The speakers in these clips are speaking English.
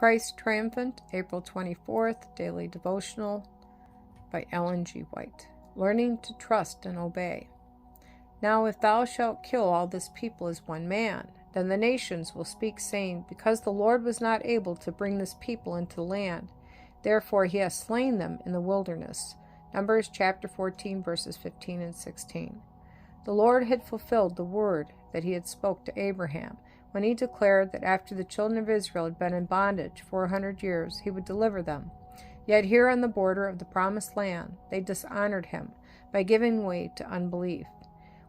Christ Triumphant, April 24th, Daily Devotional by Ellen G. White. Learning to trust and obey. Now if thou shalt kill all this people as one man, then the nations will speak, saying, Because the Lord was not able to bring this people into the land, therefore he has slain them in the wilderness. Numbers chapter 14, verses 15 and 16. The Lord had fulfilled the word that he had spoke to Abraham, when he declared that after the children of Israel had been in bondage 400 years, he would deliver them. Yet here on the border of the promised land, they dishonored him by giving way to unbelief.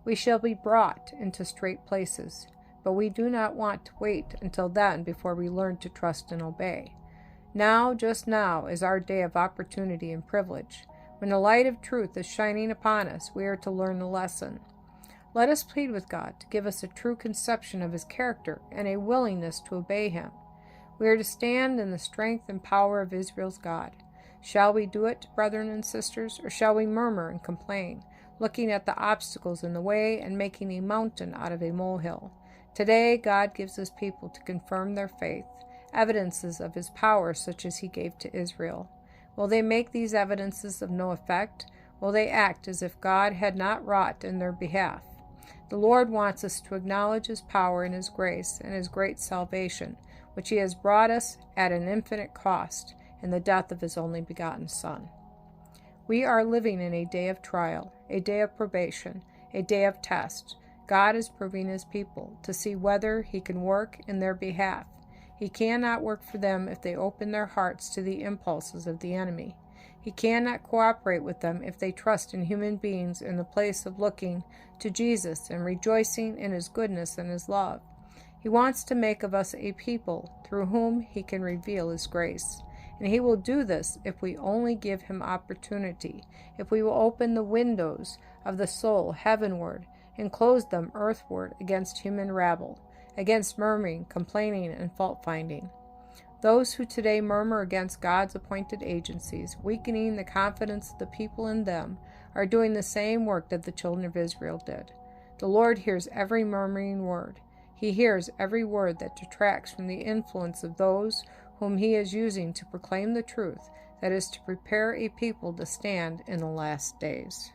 We shall be brought into straight places, but we do not want to wait until then before we learn to trust and obey. Now, just now, is our day of opportunity and privilege. When the light of truth is shining upon us, we are to learn the lesson. Let us plead with God to give us a true conception of his character and a willingness to obey him. We are to stand in the strength and power of Israel's God. Shall we do it, brethren and sisters, or shall we murmur and complain, looking at the obstacles in the way and making a mountain out of a molehill? Today, God gives his people to confirm their faith, evidences of his power such as he gave to Israel. Will they make these evidences of no effect? Will they act as if God had not wrought in their behalf? The Lord wants us to acknowledge his power and his grace and his great salvation, which he has brought us at an infinite cost in the death of his only begotten Son. We are living in a day of trial, a day of probation, a day of test. God is proving his people to see whether he can work in their behalf. He cannot work for them if they open their hearts to the impulses of the enemy. He cannot cooperate with them if they trust in human beings in the place of looking to Jesus and rejoicing in his goodness and his love. He wants to make of us a people through whom he can reveal his grace. And he will do this if we only give him opportunity, if we will open the windows of the soul heavenward and close them earthward against human rabble, against murmuring, complaining, and fault-finding. Those who today murmur against God's appointed agencies, weakening the confidence of the people in them, are doing the same work that the children of Israel did. The Lord hears every murmuring word. He hears every word that detracts from the influence of those whom he is using to proclaim the truth, that is, to prepare a people to stand in the last days.